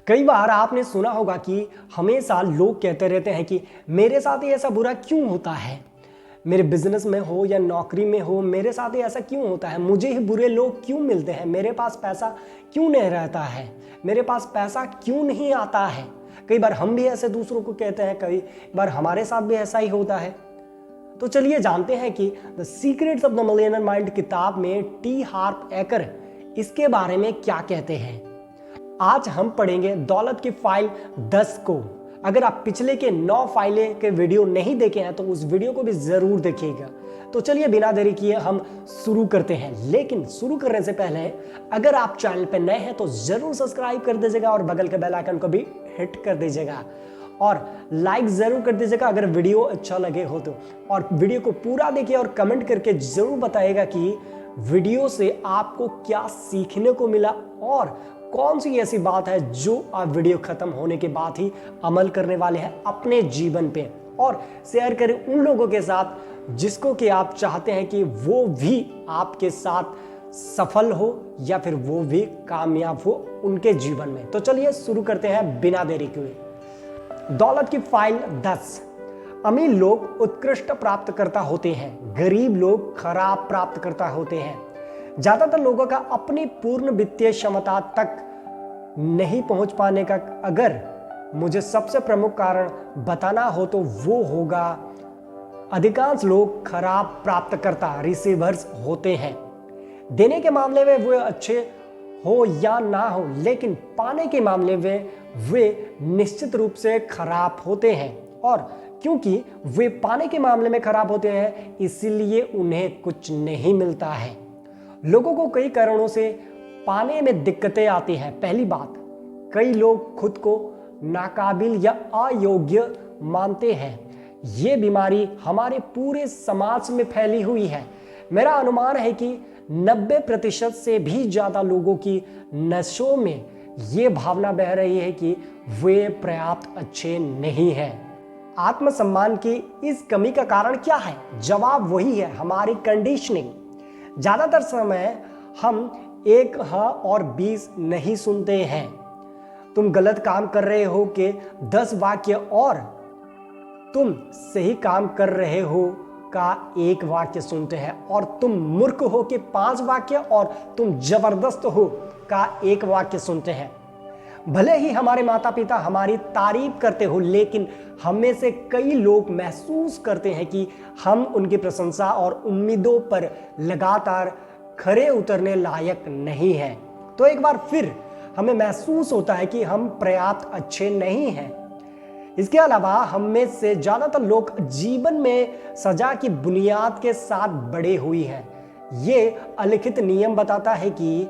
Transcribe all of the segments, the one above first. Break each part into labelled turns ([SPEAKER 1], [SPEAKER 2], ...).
[SPEAKER 1] कई बार आपने सुना होगा कि हमेशा लोग कहते रहते हैं कि मेरे साथ ही ऐसा बुरा क्यों होता है। मेरे बिजनेस में हो या नौकरी में हो, मेरे साथ ही ऐसा क्यों होता है। मुझे ही बुरे लोग क्यों मिलते हैं। मेरे पास पैसा क्यों नहीं रहता है। मेरे पास पैसा क्यों नहीं आता है। कई बार हम भी ऐसे दूसरों को कहते हैं, कई बार हमारे साथ भी ऐसा ही होता है। तो चलिए जानते हैं कि the secrets of the millionaire mind किताब में टी हार्व एकर इसके बारे में क्या कहते हैं। आज हम पढ़ेंगे दौलत की फाइल 10 को। अगर आप पिछले के 9 फाइलें के वीडियो नहीं देखे हैं तो उस वीडियो को भी जरूर देखिएगा। तो चलिए बिना देरी किए हम शुरू करते हैं। लेकिन शुरू करने से पहले अगर आप चैनल पर नए हैं तो जरूर सब्सक्राइब कर दीजिएगा और बगल के बेल आइकन को भी हिट कर दीजिएगा और लाइक जरूर कर दीजिएगा अगर वीडियो अच्छा लगे हो तो। और वीडियो को पूरा देखिए और कमेंट करके जरूर बताइएगा कि वीडियो से आपको क्या सीखने को मिला और कौन सी ऐसी बात है जो आप वीडियो खत्म होने के बाद ही अमल करने वाले हैं अपने जीवन पे। और शेयर करें उन लोगों के साथ जिसको कि आप चाहते हैं कि वो भी आपके साथ सफल हो या फिर वो भी कामयाब हो उनके जीवन में। तो चलिए शुरू करते हैं बिना देरी किए। दौलत की फाइल 10। अमीर लोग उत्कृष्ट प्राप्तकर्ता होते हैं, गरीब लोग खराब प्राप्तकर्ता होते हैं। ज्यादातर लोगों का अपनी पूर्ण वित्तीय क्षमता तक नहीं पहुंच पाने का अगर मुझे सबसे प्रमुख कारण बताना हो तो वो होगा अधिकांश लोग खराब प्राप्तकर्ता रिसीवर्स होते हैं। देने के मामले में वे अच्छे हो या ना हो, लेकिन पाने के मामले में वे निश्चित रूप से खराब होते हैं। और क्योंकि वे पाने के मामले में खराब होते हैं इसीलिए उन्हें कुछ नहीं मिलता है। लोगों को कई कारणों से पाने में दिक्कतें आती हैं। पहली बात, कई लोग खुद को नाकाबिल या अयोग्य मानते हैं। ये बीमारी हमारे पूरे समाज में फैली हुई है। मेरा अनुमान है कि 90% से भी ज्यादा लोगों की नसों में ये भावना बह रही है कि वे पर्याप्त अच्छे नहीं हैं। आत्मसम्मान की इस कमी का कारण क्या है? जवाब वही है, हमारी कंडीशनिंग। ज्यादातर समय हम 1 हाँ और 20 नहीं सुनते हैं। तुम गलत काम कर रहे हो के 10 वाक्य और तुम सही काम कर रहे हो का 1 वाक्य सुनते हैं। और तुम मूर्ख हो के 5 वाक्य और तुम जबरदस्त हो का 1 वाक्य सुनते हैं। भले ही हमारे माता पिता हमारी तारीफ करते हो, लेकिन हम में से कई लोग महसूस करते हैं कि हम उनकी प्रशंसा और उम्मीदों पर लगातार खरे उतरने लायक नहीं हैं। तो एक बार फिर हमें महसूस होता है कि हम पर्याप्त अच्छे नहीं हैं। इसके अलावा हम में से ज्यादातर लोग जीवन में सजा की बुनियाद के साथ बड़े हुए हैं। ये अलिखित नियम बताता है कि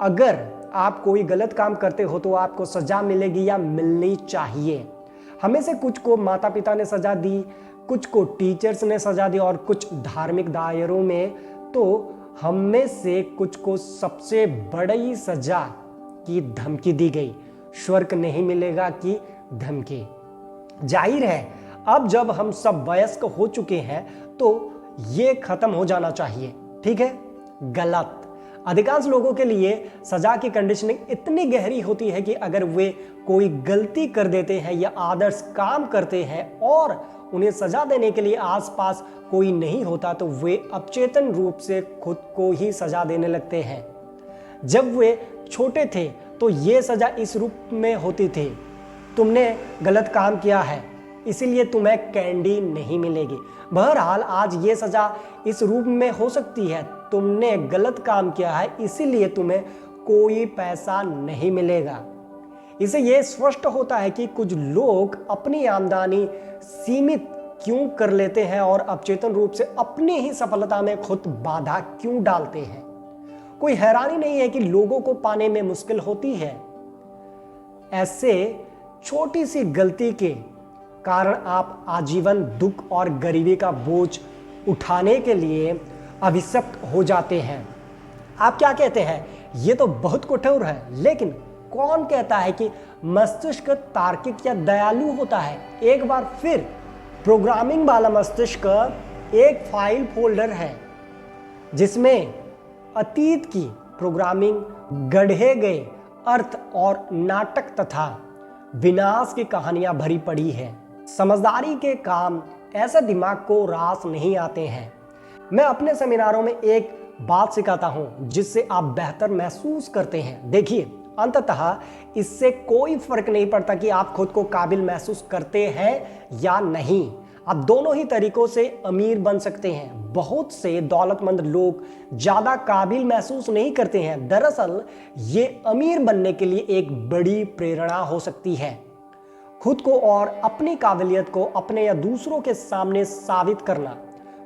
[SPEAKER 1] अगर आप कोई गलत काम करते हो तो आपको सजा मिलेगी या मिलनी चाहिए। हमें से कुछ को माता पिता ने सजा दी, कुछ को टीचर्स ने सजा दी और कुछ धार्मिक दायरों में तो हम में से कुछ को सबसे बड़ी सजा की धमकी दी गई। स्वर्ग नहीं मिलेगा की धमकी। जाहिर है अब जब हम सब वयस्क हो चुके हैं तो ये खत्म हो जाना चाहिए। ठीक है? गलत। अधिकांश लोगों के लिए सजा की कंडीशनिंग इतनी गहरी होती है कि अगर वे कोई गलती कर देते हैं या आदर्श काम करते हैं और उन्हें सजा देने के लिए आसपास कोई नहीं होता तो वे अवचेतन रूप से खुद को ही सजा देने लगते हैं। जब वे छोटे थे तो ये सजा इस रूप में होती थी, तुमने गलत काम किया है इसीलिए तुम्हें कैंडी नहीं मिलेगी। बहरहाल आज ये सजा इस रूप में हो सकती है, तुमने गलत काम किया है इसीलिए तुम्हें कोई पैसा नहीं मिलेगा। इसे यह स्पष्ट होता है कि कुछ लोग अपनी आमदनी सीमित क्यों कर लेते हैं और अवचेतन रूप से अपनी ही सफलता में खुद बाधा क्यों डालते हैं। कोई हैरानी नहीं है कि लोगों को पाने में मुश्किल होती है। ऐसे छोटी सी गलती के कारण आप आजीवन दुख और गरीबी का बोझ उठाने के लिए अभिशप्त हो जाते हैं। आप क्या कहते हैं? ये तो बहुत कठोर है, लेकिन कौन कहता है कि मस्तिष्क तार्किक या दयालु होता है? एक बार फिर प्रोग्रामिंग वाला मस्तिष्क एक फाइल फोल्डर है जिसमें अतीत की प्रोग्रामिंग गढ़े गए अर्थ और नाटक तथा विनाश की कहानियां भरी पड़ी है। समझदारी के काम ऐसे दिमाग को रास नहीं आते हैं। मैं अपने सेमिनारों में एक बात सिखाता हूं जिससे आप बेहतर महसूस करते हैं। देखिए, अंततः इससे कोई फर्क नहीं पड़ता कि आप खुद को काबिल महसूस करते हैं या नहीं। आप दोनों ही तरीकों से अमीर बन सकते हैं। बहुत से दौलतमंद लोग ज्यादा काबिल महसूस नहीं करते हैं। दरअसल ये अमीर बनने के लिए एक बड़ी प्रेरणा हो सकती है। खुद को और अपनी काबिलियत को अपने या दूसरों के सामने साबित करना,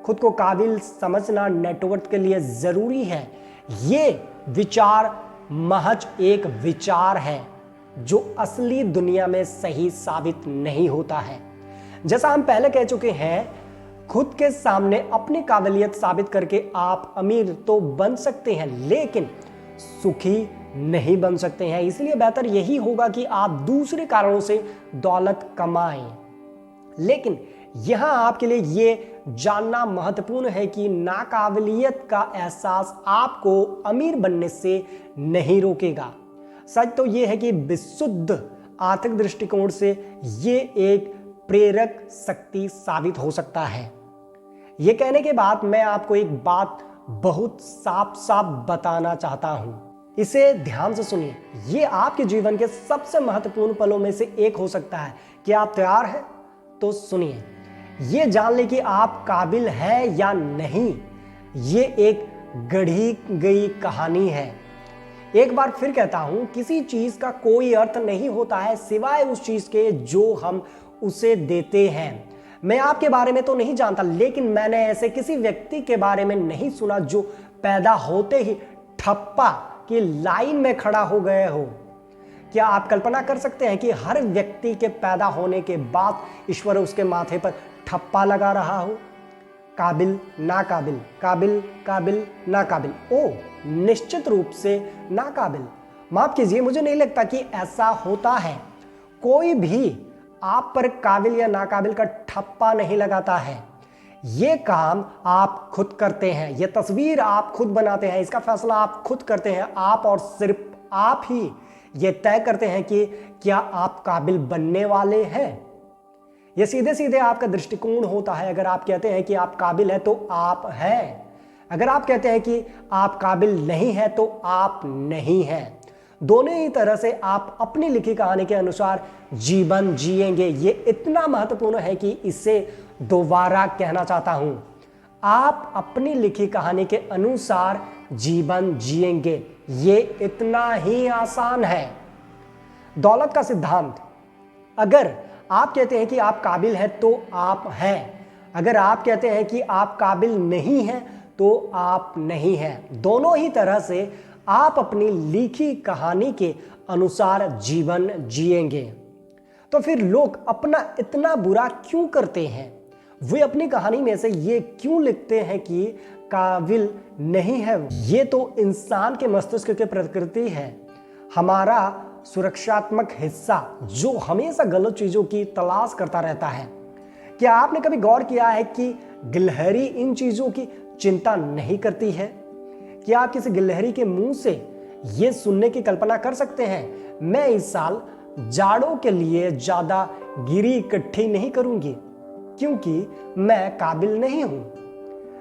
[SPEAKER 1] खुद को काबिल समझना नेटवर्क के लिए जरूरी है। ये विचार महज एक विचार है जो असली दुनिया में सही साबित नहीं होता है। जैसा हम पहले कह चुके हैं, खुद के सामने अपनी काबिलियत साबित करके आप अमीर तो बन सकते हैं लेकिन सुखी नहीं बन सकते हैं। इसलिए बेहतर यही होगा कि आप दूसरे कारणों से दौलत कमाएं। लेकिन यहां आपके लिए यह जानना महत्वपूर्ण है कि नाकाबिलियत का एहसास आपको अमीर बनने से नहीं रोकेगा। सच तो यह है कि विशुद्ध आर्थिक दृष्टिकोण से यह एक प्रेरक शक्ति साबित हो सकता है। यह कहने के बाद मैं आपको एक बात बहुत साफ साफ बताना चाहता हूं। इसे ध्यान से सुनिए। यह आपके जीवन के सबसे महत्वपूर्ण पलों में से एक हो सकता है। क्या आप तैयार हैं? तो सुनिए। यह जान ले कि आप काबिल हैं या नहीं, यह एक गढ़ी गई कहानी है। एक बार फिर कहता हूं, किसी चीज का कोई अर्थ नहीं होता है सिवाय उस चीज के जो हम उसे देते हैं। मैं आपके बारे में तो नहीं जानता, लेकिन मैंने ऐसे किसी व्यक्ति के बारे में नहीं सुना जो पैदा होते ही ठप्पा की लाइन में खड़ा हो गए हो। क्या आप कल्पना कर सकते हैं कि हर व्यक्ति के पैदा होने के बाद ईश्वर उसके माथे पर ठप्पा लगा रहा हो? काबिल, नाकाबिल, काबिल, काबिल, नाकाबिल। ओ, निश्चित रूप से नाकाबिल। माफ कीजिए, मुझे नहीं लगता कि ऐसा होता है। कोई भी आप पर काबिल या नाकाबिल का ठप्पा नहीं लगाता है। ये काम आप खुद करते हैं, ये तस्वीर आप खुद बनाते हैं, इसका फैसला आप खुद करते हैं। आप और सिर्फ आप ही ये तय करते हैं कि क्या आप काबिल बनने वाले हैं। ये सीधे सीधे आपका दृष्टिकोण होता है। अगर आप कहते हैं कि आप काबिल हैं तो आप हैं। अगर आप कहते हैं कि आप काबिल नहीं हैं तो आप नहीं हैं। दोनों ही तरह से आप अपनी लिखी कहानी के अनुसार जीवन जिएंगे। ये इतना महत्वपूर्ण है कि इसे दोबारा कहना चाहता हूं। आप अपनी लिखी कहानी के अनुसार जीवन जिएंगे। ये इतना ही आसान है। दौलत का सिद्धांत। अगर आप कहते हैं कि आप काबिल हैं तो आप हैं। अगर आप कहते हैं कि आप काबिल नहीं हैं तो आप नहीं हैं। दोनों ही तरह से आप अपनी लिखी कहानी के अनुसार जीवन जिएंगे। तो फिर लोग अपना इतना बुरा क्यों करते हैं? वे अपनी कहानी में से ये क्यों लिखते हैं कि काबिल नहीं है? ये तो इंसान के मस्तिष्क की प्रकृति है, हमारा सुरक्षात्मक हिस्सा जो हमेशा गलत चीजों की तलाश करता रहता है। क्या आपने कभी गौर किया है कि गिलहरी इन चीजों की चिंता नहीं करती है? क्या आप किसी गिलहरी के मुंह से यह सुनने की कल्पना कर सकते हैं, मैं इस साल जाड़ों के लिए ज्यादा गिरी इकट्ठी नहीं करूंगी क्योंकि मैं काबिल नहीं हूं?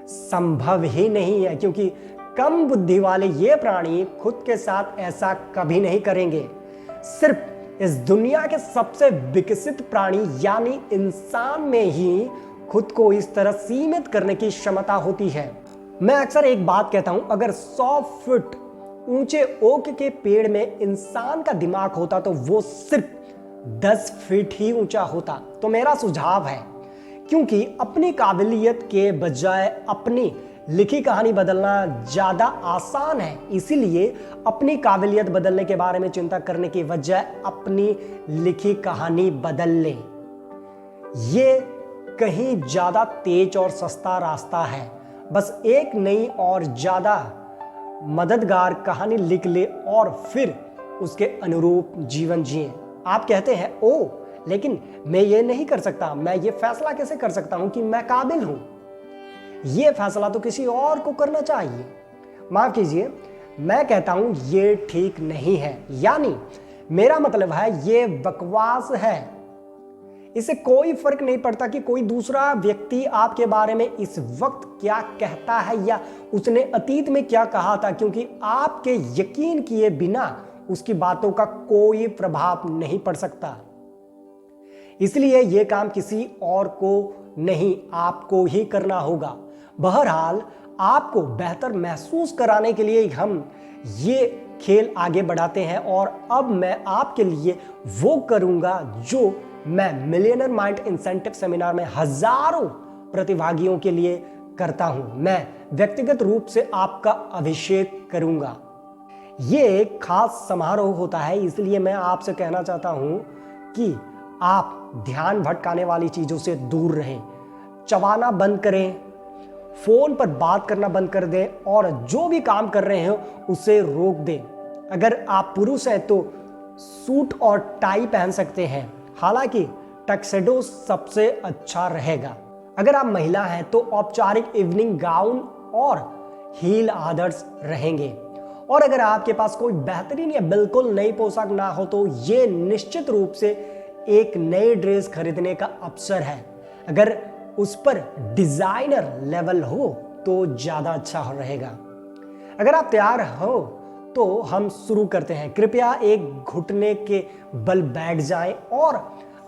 [SPEAKER 1] संभव ही नहीं है, क्योंकि कम बुद्धि वाले ये प्राणी खुद के साथ ऐसा कभी नहीं करेंगे। सिर्फ इस दुनिया के सबसे विकसित प्राणी यानी इंसान में ही खुद को इस तरह सीमित करने की क्षमता होती है। मैं अक्सर एक बात कहता हूं, अगर 100 फुट ऊंचे ओक के पेड़ में इंसान का दिमाग होता तो वो सिर्फ 10 फीट ही ऊंचा होता। तो मेरा सुझाव है, क्योंकि अपनी काबिलियत के बजाय अपनी लिखी कहानी बदलना ज्यादा आसान है, इसीलिए अपनी काबिलियत बदलने के बारे में चिंता करने की बजाय अपनी लिखी कहानी बदल लें। ये कहीं ज्यादा तेज और सस्ता रास्ता है। बस एक नई और ज्यादा मददगार कहानी लिख ले और फिर उसके अनुरूप जीवन जिए। आप कहते हैं, ओ लेकिन मैं ये नहीं कर सकता, मैं ये फैसला कैसे कर सकता हूं कि मैं काबिल हूं? ये फैसला तो किसी और को करना चाहिए। माफ कीजिए, मैं कहता हूं ये ठीक नहीं है, यानी मेरा मतलब है ये बकवास है। इससे कोई फर्क नहीं पड़ता कि कोई दूसरा व्यक्ति आपके बारे में इस वक्त क्या कहता है या उसने अतीत में क्या कहा था, क्योंकि आपके यकीन किए बिना उसकी बातों का कोई प्रभाव नहीं पड़ सकता। इसलिए यह काम किसी और को नहीं, आपको ही करना होगा। बहरहाल आपको बेहतर महसूस कराने के लिए हम ये खेल आगे बढ़ाते हैं और अब मैं आपके लिए वो करूंगा जो मैं मिलियनर माइंड इंसेंटिव सेमिनार में हजारों प्रतिभागियों के लिए करता हूं। मैं व्यक्तिगत रूप से आपका अभिषेक करूंगा। ये एक खास समारोह होता है, इसलिए मैं आपसे कहना चाहता हूं कि आप ध्यान भटकाने वाली चीजों से दूर रहें, चबाना बंद करें, फोन पर बात करना बंद कर दें और जो भी काम कर रहे हो उसे रोक दें। अगर आप पुरुष हैं तो सूट और टाई पहन सकते हैं, हालांकि टक्सेडो सबसे अच्छा रहेगा। अगर आप महिला हैं तो औपचारिक इवनिंग गाउन और हील आदर्श रहेंगे। और अगर आपके पास कोई बेहतरीन या बिल्कुल नई पोशाक ना हो तो ये निश्चित रूप से एक नई ड्रेस खरीदने का अवसर है। अगर उस पर डिजाइनर लेवल हो तो ज्यादा अच्छा रहेगा। अगर आप तैयार हो तो हम शुरू करते हैं। कृपया एक घुटने के बल बैठ जाएं और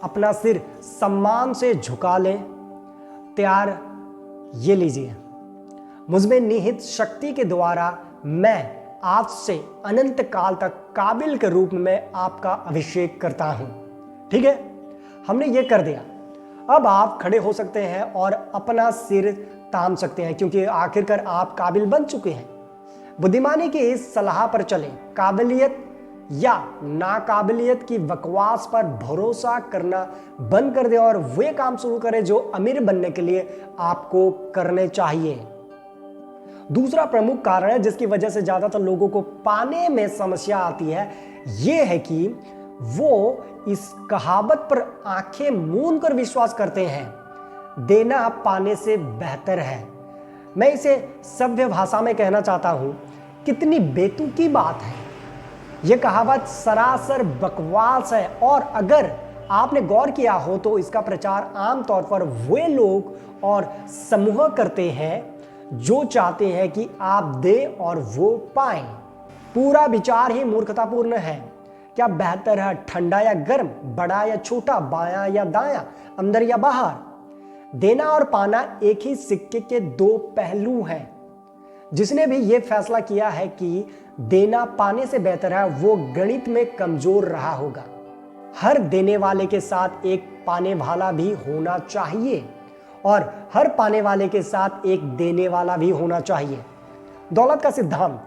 [SPEAKER 1] अपना सिर सम्मान से झुका लें। तैयार? ये लीजिए। मुझमें निहित शक्ति के द्वारा मैं आज से अनंत काल तक काबिल के रूप में आपका अभिषेक करता हूं। ठीक है, हमने ये कर दिया। अब आप खड़े हो सकते हैं और अपना सिर तान सकते हैं, क्योंकि आखिरकार आप काबिल बन चुके हैं। बुद्धिमानी की इस सलाह पर चलें। काबिलियत या नाकाबिलियत की बकवास पर भरोसा करना बंद कर दें और वे काम शुरू करें जो अमीर बनने के लिए आपको करने चाहिए। दूसरा प्रमुख कारण है जिसकी वजह से ज्यादातर लोगों को पाने में समस्या आती है, यह है कि वो इस कहावत पर आंखें मूंद कर विश्वास करते हैं, देना पाने से बेहतर है। मैं इसे सभ्य भाषा में कहना चाहता हूं, कितनी बेतुकी बात है। यह कहावत सरासर बकवास है और अगर आपने गौर किया हो तो इसका प्रचार आमतौर पर वे लोग और समूह करते हैं जो चाहते हैं कि आप दें और वो पाएं। पूरा विचार ही मूर्खतापूर्ण है। क्या बेहतर है ठंडा या गर्म, बड़ा या छोटा, बायां या दायां, अंदर या बाहर? देना और पाना एक ही सिक्के के दो पहलू हैं। जिसने भी यह फैसला किया है कि देना पाने से बेहतर है, वो गणित में कमजोर रहा होगा। हर देने वाले के साथ एक पाने वाला भी होना चाहिए और हर पाने वाले के साथ एक देने वाला भी होना चाहिए। दौलत का सिद्धांत,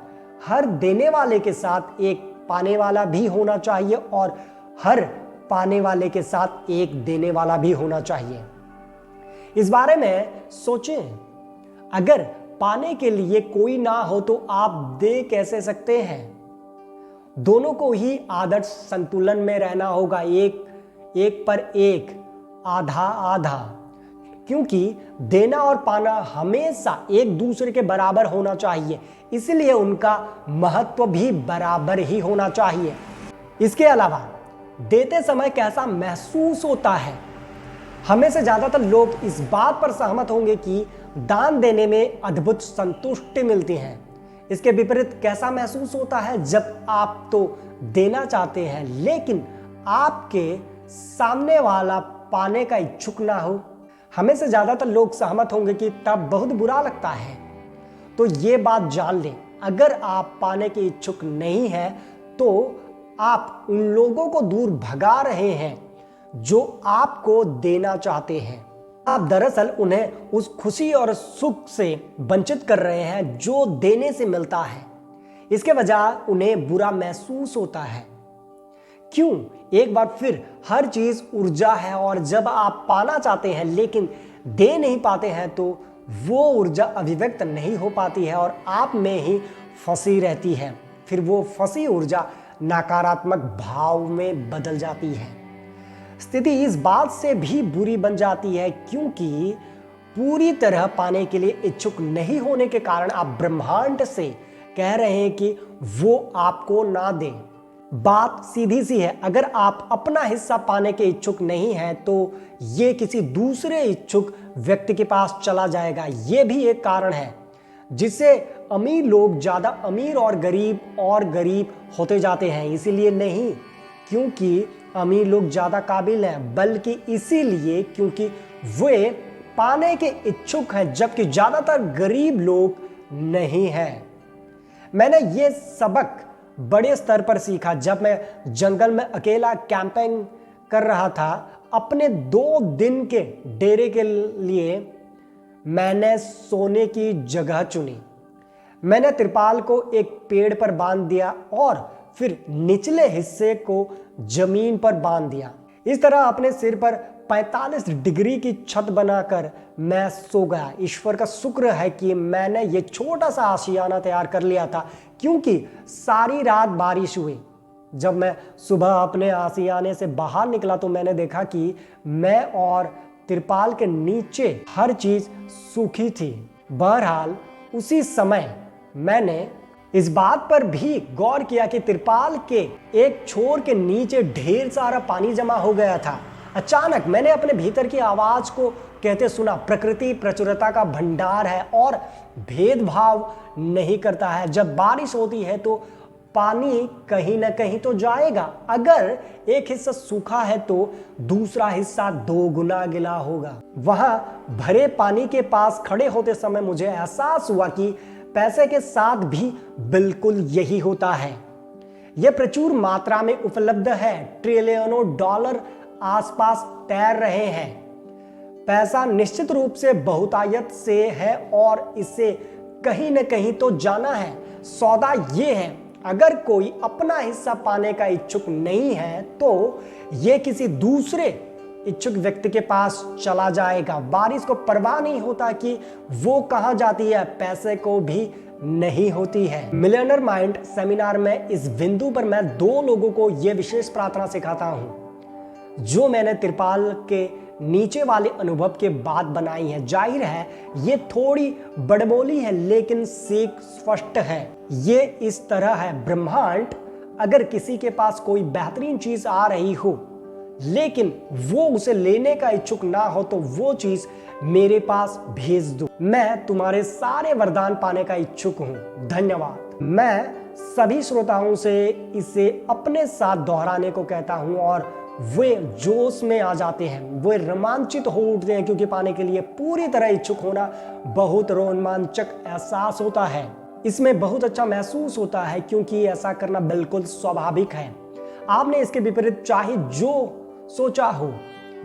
[SPEAKER 1] हर देने वाले के साथ एक पाने वाला भी होना चाहिए और हर पाने वाले के साथ एक देने वाला भी होना चाहिए। इस बारे में सोचें, अगर पाने के लिए कोई ना हो तो आप दे कैसे सकते हैं? दोनों को ही आदर्श संतुलन में रहना होगा, एक पर एक, आधा आधा, क्योंकि देना और पाना हमेशा एक दूसरे के बराबर होना चाहिए, इसलिए उनका महत्व भी बराबर ही होना चाहिए। इसके अलावा देते समय कैसा महसूस होता है? हमें से ज्यादातर लोग इस बात पर सहमत होंगे कि दान देने में अद्भुत संतुष्टि मिलती है। इसके विपरीत कैसा महसूस होता है जब आप तो देना चाहते हैं लेकिन आपके सामने वाला पाने का इच्छुक ना हो? हमें से ज्यादातर लोग सहमत होंगे कि तब बहुत बुरा लगता है। तो ये बात जान लें, अगर आप पाने के इच्छुक नहीं हैं तो आप उन लोगों को दूर भगा रहे हैं जो आपको देना चाहते हैं। आप दरअसल उन्हें उस खुशी और सुख से वंचित कर रहे हैं जो देने से मिलता है। इसके बजाय उन्हें बुरा महसूस होता है। क्यों? एक बार फिर हर चीज ऊर्जा है और जब आप पाना चाहते हैं लेकिन दे नहीं पाते हैं तो वो ऊर्जा अभिव्यक्त नहीं हो पाती है और आप में ही फंसी रहती है। फिर वो फंसी ऊर्जा नकारात्मक भाव में बदल जाती है। स्थिति इस बात से भी बुरी बन जाती है क्योंकि पूरी तरह पाने के लिए इच्छुक नहीं होने के कारण आप ब्रह्मांड से कह रहे हैं कि वो आपको ना दे। बात सीधी सी है, अगर आप अपना हिस्सा पाने के इच्छुक नहीं हैं तो ये किसी दूसरे इच्छुक व्यक्ति के पास चला जाएगा। ये भी एक कारण है जिससे अमीर लोग ज़्यादा अमीर और गरीब होते जाते हैं। इसीलिए नहीं क्योंकि अमीर लोग ज़्यादा काबिल हैं, बल्कि इसीलिए क्योंकि वे पाने के इच्छुक हैं, जबकि ज़्यादातर गरीब लोग नहीं हैं। मैंने ये सबक बड़े स्तर पर सीखा जब मैं जंगल में अकेला कैंपिंग कर रहा था। अपने 2 दिन के डेरे के लिए मैंने सोने की जगह चुनी। मैंने तिरपाल को एक पेड़ पर बांध दिया और फिर निचले हिस्से को जमीन पर बांध दिया। इस तरह अपने सिर पर 45 डिग्री की छत बनाकर मैं सो गया। ईश्वर का शुक्र है कि मैंने ये छोटा सा आशियाना तैयार कर लिया था, क्योंकि सारी रात बारिश हुई। जब मैं सुबह अपने आशियाने से बाहर निकला तो मैंने देखा कि मैं और तिरपाल के नीचे हर चीज सूखी थी। बहरहाल उसी समय मैंने इस बात पर भी गौर किया कि तिरपाल के एक छोर के नीचे ढेर सारा पानी जमा हो गया था। अचानक मैंने अपने भीतर की आवाज को कहते सुना, प्रकृति प्रचुरता का भंडार है और भेदभाव नहीं करता है। जब बारिश होती है तो पानी कहीं ना कहीं तो जाएगा। अगर एक हिस्सा सूखा है तो दूसरा हिस्सा 2 गुना गिला होगा। वहां भरे पानी के पास खड़े होते समय मुझे एहसास हुआ कि पैसे के साथ भी बिल्कुल यही होता है। यह प्रचुर मात्रा में उपलब्ध है। ट्रिलियनों डॉलर आसपास तैर रहे हैं। पैसा निश्चित रूप से बहुतायत से है और इसे कहीं न कहीं तो जाना है। सौदा ये है, अगर कोई अपना हिस्सा पाने का इच्छुक नहीं है तो ये किसी दूसरे इच्छुक व्यक्ति के पास चला जाएगा। बारिश को परवाह नहीं होता कि वो कहां जाती है, पैसे को भी नहीं होती है। मिलियनर माइंड सेमिनार में इस बिंदु पर मैं 2 लोगों को यह विशेष प्रार्थना सिखाता हूं जो मैंने तिरपाल के नीचे वाले अनुभव के बाद बनाई है। जाहिर है ये थोड़ी बड़बोली है, लेकिन सीख स्पष्ट है। ये इस तरह है, ब्रह्मांड अगर किसी के पास कोई बेहतरीन चीज आ रही हो लेकिन वो उसे लेने का इच्छुक ना हो तो वो चीज मेरे पास भेज दो। मैं तुम्हारे सारे वरदान पाने का इच्छुक हूं। धन्यवाद। मैं सभी श्रोताओं से इसे अपने साथ दोहराने को कहता हूं और वे जोश में आ जाते हैं, वे रोमांचित हो उठते हैं, क्योंकि पाने के लिए पूरी तरह इच्छुक होना बहुत रोमांचक एहसास होता है। इसमें बहुत अच्छा महसूस होता है क्योंकि ऐसा करना बिल्कुल स्वाभाविक है। आपने इसके विपरीत चाहे जो सोचा हो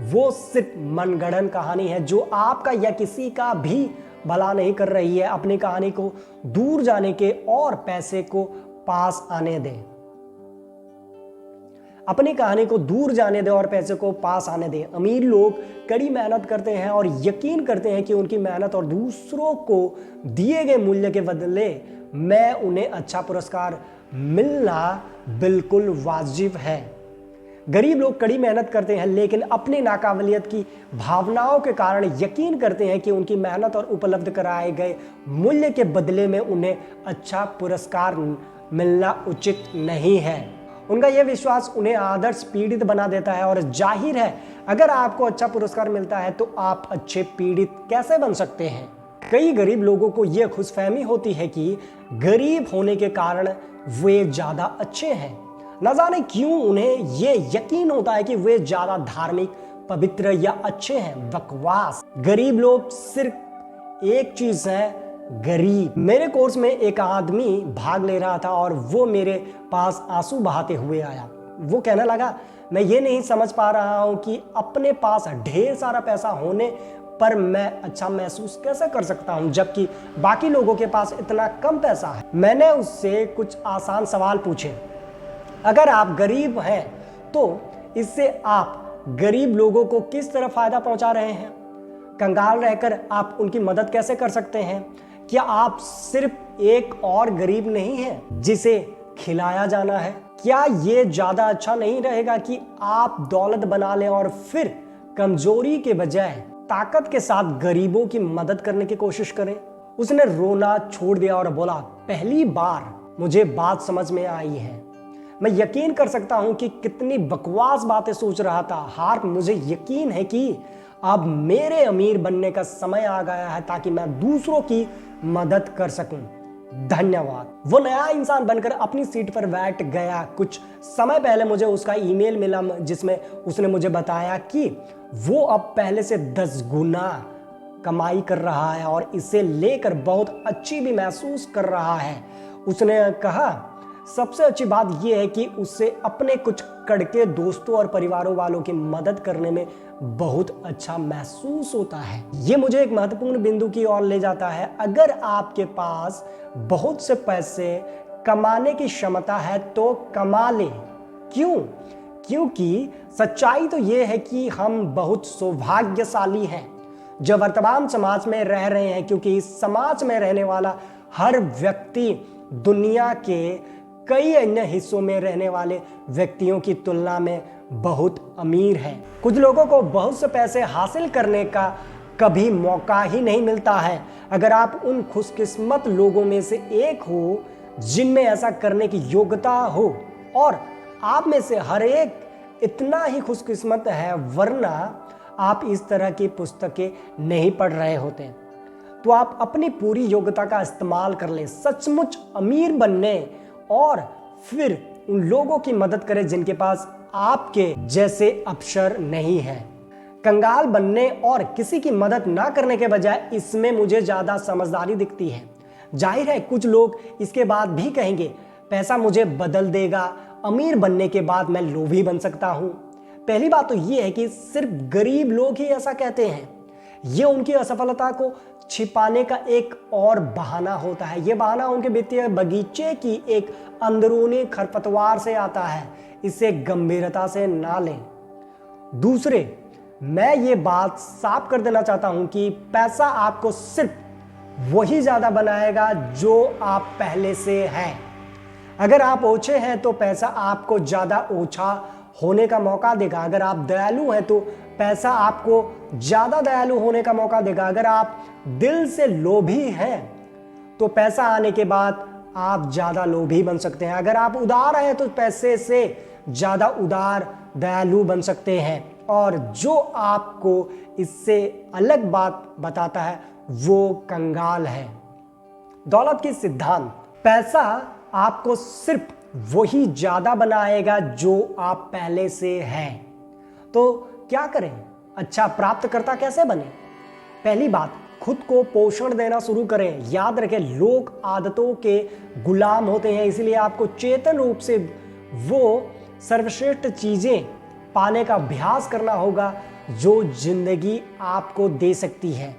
[SPEAKER 1] वो सिर्फ मनगढ़ंत कहानी है जो आपका या किसी का भी भला नहीं कर रही है। अपनी कहानी को दूर जाने के और पैसे को पास आने दें। अपनी कहानी को दूर जाने दें और पैसे को पास आने दें। अमीर लोग कड़ी मेहनत करते हैं और यकीन करते हैं कि उनकी मेहनत और दूसरों को दिए गए मूल्य के बदले में उन्हें अच्छा पुरस्कार मिलना बिल्कुल वाजिब है। गरीब लोग कड़ी मेहनत करते हैं लेकिन अपनी नाकाबिलियत की भावनाओं के कारण यकीन करते हैं कि उनकी मेहनत और उपलब्ध कराए गए मूल्य के बदले में उन्हें अच्छा पुरस्कार मिलना उचित नहीं है। उनका यह विश्वास उन्हें आदर्श पीड़ित बना देता है और जाहिर है अगर आपको अच्छा पुरस्कार मिलता है तो आप अच्छे पीड़ित कैसे बन सकते हैं। कई गरीब लोगों को यह खुशफहमी होती है कि गरीब होने के कारण वे ज्यादा अच्छे हैं। न जाने क्यों उन्हें यह यकीन होता है कि वे ज्यादा धार्मिक, पवित्र या अच्छे हैं। बकवास। गरीब लोग सिर्फ एक चीज है, गरीब। मेरे कोर्स में एक आदमी भाग ले रहा था और वो मेरे पास आंसू बहाते हुए आया। वो कहने लगा, मैं ये नहीं समझ पा रहा हूं कि अपने पास ढेर सारा पैसा होने पर मैं अच्छा महसूस कैसे कर सकता हूं जबकि बाकी लोगों के पास इतना कम पैसा है। मैंने उससे कुछ आसान सवाल पूछे। अगर आप गरीब हैं तो इससे आप गरीब लोगों को किस तरह फायदा पहुंचा रहे हैं? कंगाल रहकर आप उनकी मदद कैसे कर सकते हैं? क्या आप सिर्फ एक और गरीब नहीं हैं जिसे खिलाया जाना है? क्या ये ज्यादा अच्छा नहीं रहेगा कि आप दौलत बना लें और फिर कमजोरी के बजाय ताकत के साथ गरीबों की मदद करने की कोशिश करें? उसने रोना छोड़ दिया और बोला, पहली बार मुझे बात समझ में आई है। मैं यकीन कर सकता हूं कि कितनी बकवास बातें सोच रहा था। हार्प, मुझे यकीन है कि अब मेरे अमीर बनने का समय आ गया है ताकि मैं दूसरों की मदद कर सकूं। धन्यवाद। वो नया इंसान बनकर अपनी सीट पर बैठ गया। कुछ समय पहले मुझे उसका ईमेल मिला जिसमें उसने मुझे बताया कि वो अब पहले से 10 गुना कमाई कर रहा है और इसे लेकर बहुत अच्छी भी महसूस कर रहा है। उसने कहा, सबसे अच्छी बात यह है कि उससे अपने कुछ कड़के दोस्तों और परिवारों वालों की मदद करने में बहुत अच्छा महसूस होता है। ये मुझे एक महत्वपूर्ण बिंदु की ओर ले जाता है। अगर आपके पास बहुत से पैसे कमाने की क्षमता है तो कमा लें। क्यों? क्योंकि सच्चाई तो यह है कि हम बहुत सौभाग्यशाली हैं जो वर्तमान समाज में रह रहे हैं, क्योंकि इस समाज में रहने वाला हर व्यक्ति दुनिया के कई अन्य हिस्सों में रहने वाले व्यक्तियों की तुलना में बहुत अमीर है। कुछ लोगों को बहुत से पैसे हासिल करने का कभी मौका ही नहीं मिलता है। अगर आप उन खुशकिस्मत लोगों में से एक हो जिनमें ऐसा करने की योग्यता हो, और आप में से हर एक इतना ही खुशकिस्मत है, वरना आप इस तरह की पुस्तकें नहीं पढ़ रहे होते, तो आप अपनी पूरी योग्यता का इस्तेमाल कर लें सचमुच अमीर बनने, और फिर उन लोगों की मदद करें जिनके पास आपके जैसे अवसर नहीं है। कंगाल बनने और किसी की मदद ना करने के बजाय इसमें मुझे ज्यादा समझदारी दिखती है। जाहिर है कुछ लोग इसके बाद भी कहेंगे, पैसा मुझे बदल देगा, अमीर बनने के बाद मैं लोभी बन सकता हूं। पहली बात तो यह है कि सिर्फ गरीब लोग ही ऐसा कहते हैं। यह उनकी असफलता को छिपाने का एक और बहाना होता है। यह बहाना उनके वित्तीय बगीचे की एक अंदरूनी खरपतवार से आता है। इसे गंभीरता से ना लें। दूसरे, मैं ये बात साफ कर देना चाहता हूं कि पैसा आपको सिर्फ वही ज्यादा बनाएगा जो आप पहले से हैं। अगर आप ओछे हैं तो पैसा आपको ज्यादा ओछा होने का मौका देगा। अगर आप दयालु हैं तो पैसा आपको ज्यादा दयालु होने का मौका देगा। अगर आप दिल से लोभी हैं तो पैसा आने के बाद आप ज्यादा लोभी बन सकते हैं। अगर आप उदार हैं तो पैसे से ज्यादा उदार दयालु बन सकते हैं। और जो आपको इससे अलग बात बताता है वो कंगाल है। दौलत की सिद्धांत, पैसा आपको सिर्फ वही ज्यादा बनाएगा जो आप पहले से हैं। तो क्या करें? अच्छा प्राप्तकर्ता कैसे बने? पहली बात, खुद को पोषण देना शुरू करें। याद रखें, लोग आदतों के गुलाम होते हैं, इसलिए आपको चेतन रूप से वो सर्वश्रेष्ठ चीजें पाने का अभ्यास करना होगा जो जिंदगी आपको दे सकती है।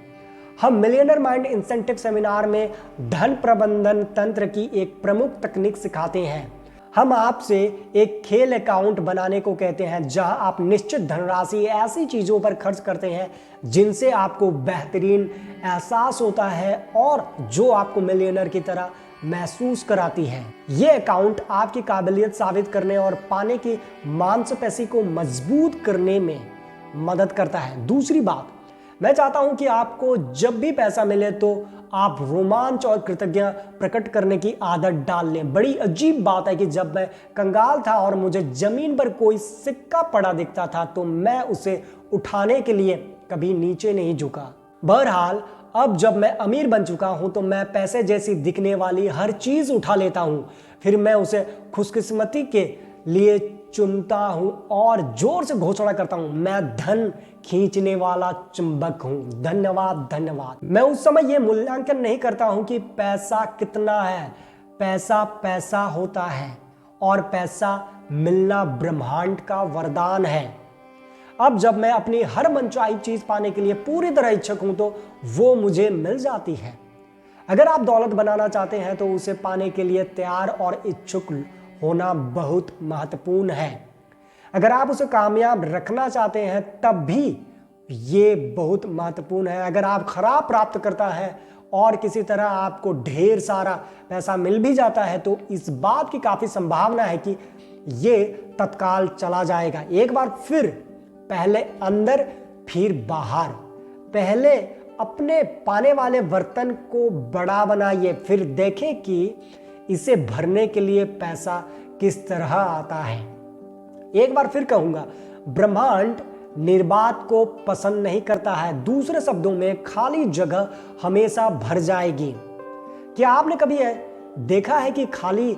[SPEAKER 1] हम मिलियनर माइंड इंसेंटिव सेमिनार में धन प्रबंधन तंत्र की एक प्रमुख तकनीक सिखाते हैं। हम आपसे एक खेल अकाउंट बनाने को कहते हैं जहां आप निश्चित धनराशि ऐसी चीजों पर खर्च करते हैं जिनसे आपको बेहतरीन एहसास होता है और जो आपको मिलियनर की तरह महसूस कराती है। यह अकाउंट आपकी काबिलियत साबित करने और पाने की मांसपेशी को मजबूत करने में मदद करता है। दूसरी बात, मैं चाहता हूं कि आपको जब भी पैसा मिले तो आप रोमांच और कृतज्ञता प्रकट करने की आदत डाल लें। बड़ी अजीब बात है कि जब मैं कंगाल था और मुझे जमीन पर कोई सिक्का पड़ा दिखता था तो मैं उसे उठाने के लिए कभी नीचे नहीं झुका। बहरहाल अब जब मैं अमीर बन चुका हूं तो मैं पैसे जैसी दिखने वाली हर चीज उठा लेता हूं, फिर मैं उसे खुशकिस्मती के लिए चुनता हूं और जोर से घोषणा करता हूं, मैं धन खींचने वाला चुंबक हूं। धन्यवाद धन्यवाद। मैं उस समय यह मूल्यांकन नहीं करता हूं कि पैसा कितना है। पैसा पैसा होता है और पैसा मिलना ब्रह्मांड का वरदान है। अब जब मैं अपनी हर मनचाही चीज पाने के लिए पूरी तरह इच्छुक हूं तो वो मुझे मिल जाती है। अगर आप दौलत बनाना चाहते हैं तो उसे पाने के लिए तैयार और इच्छुक होना बहुत महत्वपूर्ण है। अगर आप उसे कामयाब रखना चाहते हैं तब भी ये बहुत महत्वपूर्ण है। अगर आप खराब प्राप्त करता है और किसी तरह आपको ढेर सारा पैसा मिल भी जाता है तो इस बात की काफी संभावना है कि ये तत्काल चला जाएगा। एक बार फिर, पहले अंदर फिर बाहर। पहले अपने पाने वाले बर्तन को बड़ा बनाइए, फिर देखें कि इसे भरने के लिए पैसा किस तरह आता है। एक बार फिर कहूंगा, ब्रह्मांड निर्बाध को पसंद नहीं करता है। दूसरे शब्दों में, खाली जगह हमेशा भर जाएगी। क्या आपने कभी देखा है कि खाली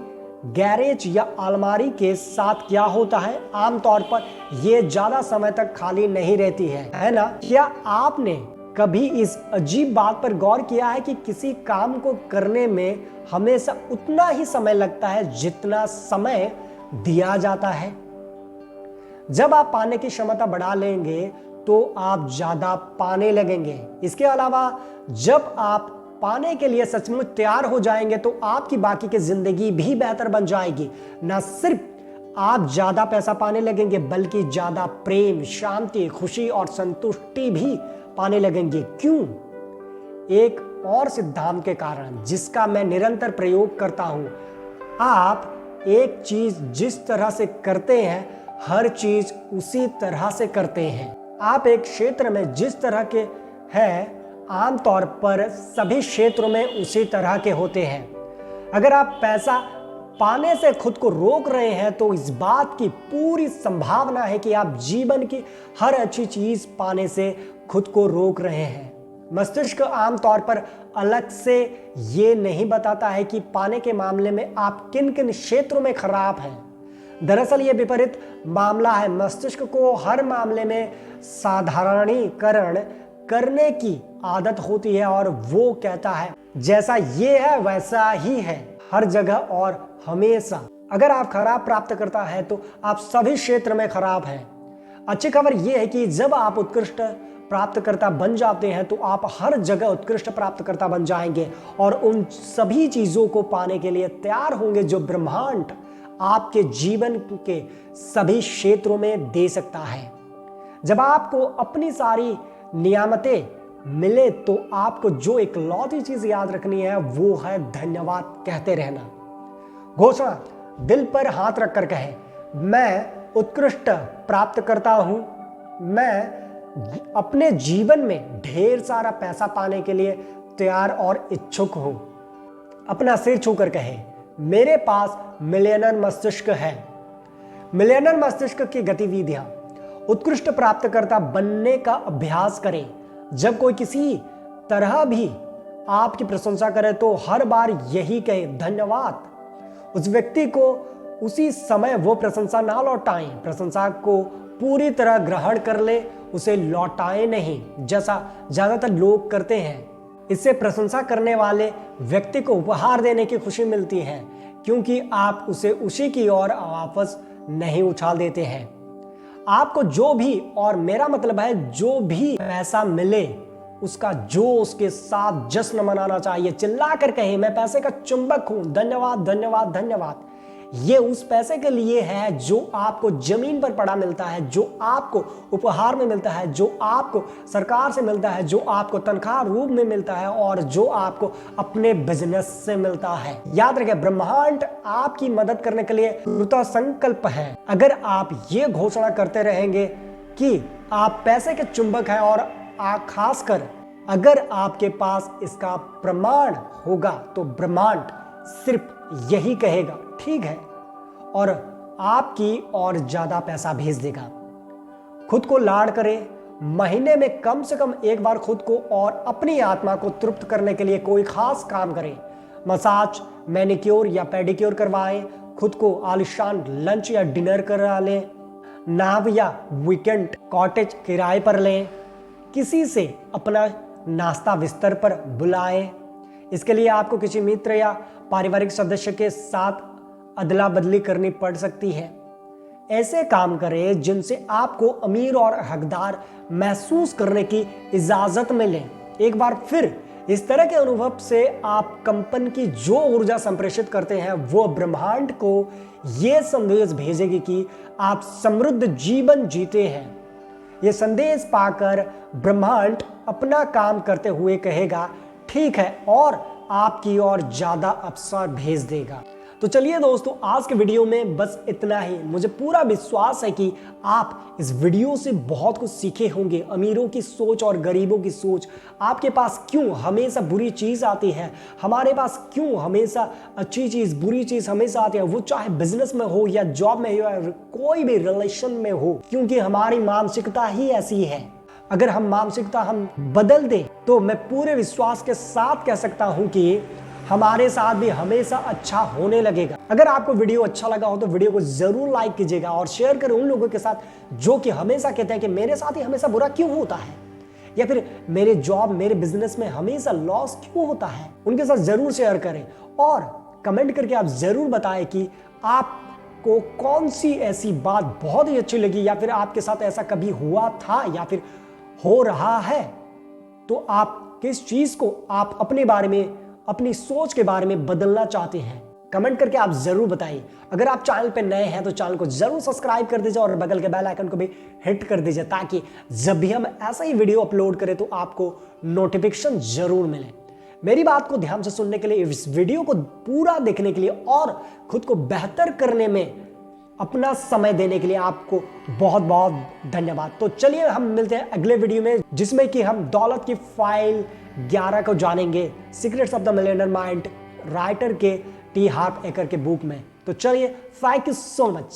[SPEAKER 1] गैरेज या अलमारी के साथ क्या होता है? आमतौर पर यह ज्यादा समय तक खाली नहीं रहती है ना? क्या आपने कभी इस अजीब बात पर गौर किया है कि किसी काम को करने में हमेशा उतना ही समय लगता है जितना समय दिया जाता है? जब आप पाने की क्षमता बढ़ा लेंगे तो आप ज्यादा पाने लगेंगे। इसके अलावा जब आप पाने के लिए सचमुच तैयार हो जाएंगे तो आपकी बाकी की जिंदगी भी बेहतर बन जाएगी। न सिर्फ आप ज्यादा पैसा पाने लगेंगे बल्कि ज्यादा प्रेम, शांति, खुशी और संतुष्टि भी पाने लगेंगे। क्यों? एक और सिद्धांत के कारण जिसका मैं निरंतर प्रयोग करता हूं। आप एक चीज जिस तरह से करते हैं, हर चीज उसी तरह से करते हैं। आप एक क्षेत्र में जिस तरह के हैं, आमतौर पर सभी क्षेत्रों में उसी तरह के होते हैं। अगर आप पैसा पाने से खुद को रोक रहे हैं तो इस बात की पूरी संभावना है कि आप जीवन की हर अच्छी चीज पाने से खुद को रोक रहे हैं। मस्तिष्क आमतौर पर अलग से ये नहीं बताता है कि पाने के मामले में आप किन किन क्षेत्रों में खराब हैं। दरअसल ये विपरीत मामला है। मस्तिष्क को हर मामले में साधारणीकरण करने की आदत होती है और वो कहता है जैसा ये है वैसा ही है, हर जगह और हमेशा। अगर आप खराब प्राप्त करता है तो आप सभी क्षेत्र में खराब हैं। अच्छी खबर यह है कि जब आप उत्कृष्ट प्राप्तकर्ता बन जाते हैं तो आप हर जगह उत्कृष्ट प्राप्तकर्ता बन जाएंगे और उन सभी चीजों को पाने के लिए तैयार होंगे जो ब्रह्मांड आपके जीवन के सभी क्षेत्रों में दे सकता है। जब आपको अपनी सारी नियामतें मिले तो आपको जो इकलौती चीज याद रखनी है वो है धन्यवाद कहते रहना। घोषणा दिल पर हाथ रखकर कहे, मैं उत्कृष्ट प्राप्त करता हूं। मैं अपने जीवन में ढेर सारा पैसा पाने के लिए तैयार और इच्छुक हूं। अपना सिर छूकर कहे, मेरे पास मिलियनर मस्तिष्क है। मिलियनर मस्तिष्क की गतिविधियां। उत्कृष्ट प्राप्तकर्ता बनने का अभ्यास करें। जब कोई किसी तरह भी आपकी प्रशंसा करे तो हर बार यही कहे, धन्यवाद। उस व्यक्ति को उसी समय वो प्रशंसा ना लौटाएं। प्रशंसा को पूरी तरह ग्रहण कर ले, उसे लौटाएं नहीं, जैसा ज्यादातर लोग करते हैं। इससे प्रशंसा करने वाले व्यक्ति को उपहार देने की खुशी मिलती है क्योंकि आप उसे उसी की ओर वापस नहीं उछाल देते हैं। आपको जो भी, और मेरा मतलब है जो भी पैसा मिले उसका जोश के साथ जश्न मनाना चाहिए। चिल्लाकर कहे, मैं पैसे का चुंबक हूं, धन्यवाद धन्यवाद धन्यवाद। ये उस पैसे के लिए है जो आपको जमीन पर पड़ा मिलता है, जो आपको उपहार में मिलता है, जो आपको सरकार से मिलता है, जो आपको तनख्वाह रूप में मिलता है और जो आपको अपने बिजनेस से मिलता है। याद रखें, ब्रह्मांड आपकी मदद करने के लिए कृत संकल्प है। अगर आप ये घोषणा करते रहेंगे कि आप पैसे के चुंबक हैं और खासकर अगर आपके पास इसका प्रमाण होगा तो ब्रह्मांड सिर्फ यही कहेगा, ठीक है, और आपकी और ज्यादा पैसा भेज देगा। खुद को लाड करें। महीने में कम से कम एक बार खुद को और अपनी आत्मा को तृप्त करने के लिए कोई खास काम करें। मसाज, मैनिक्योर या पेडिक्योर करवाएं। खुद को आलिशान लंच या डिनर करा लें। नाव या वीकेंड कॉटेज किराए पर लें। किसी से अपना नाश्ता बिस्तर पर बुलाएं। इसके लिए आपको किसी मित्र या पारिवारिक सदस्य के साथ अदला बदली करनी पड़ सकती है। ऐसे काम करें जिनसे आपको अमीर और हकदार महसूस करने की इजाजत मिले। एक बार फिर इस तरह के अनुभव से आप कंपन की जो ऊर्जा संप्रेषित करते हैं वो ब्रह्मांड को यह संदेश भेजेगी कि आप समृद्ध जीवन जीते हैं। यह संदेश पाकर ब्रह्मांड अपना काम करते हुए कहेगा, ठीक है, और आपकी ओर ज्यादा अवसर भेज देगा। तो चलिए दोस्तों, आज के वीडियो में बस इतना ही। मुझे पूरा विश्वास है कि आप इस वीडियो से बहुत कुछ सीखे होंगे। अमीरों की सोच और गरीबों की सोच, आपके पास क्यों हमेशा बुरी चीज आती है, हमारे पास क्यों हमेशा अच्छी चीज बुरी चीज हमेशा आती है, वो चाहे बिजनेस में हो या जॉब में हो या कोई भी रिलेशन में हो, क्योंकि हमारी मानसिकता ही ऐसी है। अगर हम मानसिकता हम बदल दें तो मैं पूरे विश्वास के साथ कह सकता हूं कि हमारे साथ भी हमेशा अच्छा होने लगेगा। अगर आपको वीडियो अच्छा लगा हो तो वीडियो को जरूर लाइक कीजिएगा और शेयर करें उन लोगों के साथ जो कि हमेशा कहते हैं कि मेरे साथ ही हमेशा बुरा क्यों होता है, या फिर मेरे जॉब मेरे बिजनेस में हमेशा लॉस क्यों होता है। उनके साथ जरूर शेयर करें और कमेंट करके आप जरूर बताएं कि आपको कौन सी ऐसी बात बहुत ही अच्छी लगी, या फिर आपके साथ ऐसा कभी हुआ था या फिर हो रहा है, तो आप किस चीज को आप अपने बारे में अपनी सोच के बारे में बदलना चाहते हैं। कमेंट करके आप जरूर बताइए। अगर आप चैनल पे नए हैं तो चैनल को जरूर सब्सक्राइब कर दीजिए और बगल के बेल आइकन को भी हिट कर दीजिए, ताकि जब भी हम ऐसा ही वीडियो अपलोड करें तो आपको नोटिफिकेशन जरूर मिले। मेरी बात को ध्यान से सुनने के लिए, इस वीडियो को पूरा देखने के लिए और खुद को बेहतर करने में अपना समय देने के लिए आपको बहुत बहुत धन्यवाद। तो चलिए हम मिलते हैं अगले वीडियो में, जिसमें कि हम दौलत की फाइल 11 को जानेंगे, secrets of the millionaire mind, writer के टी हार्व एकर के बुक में। तो चलिए, थैंक यू सो मच।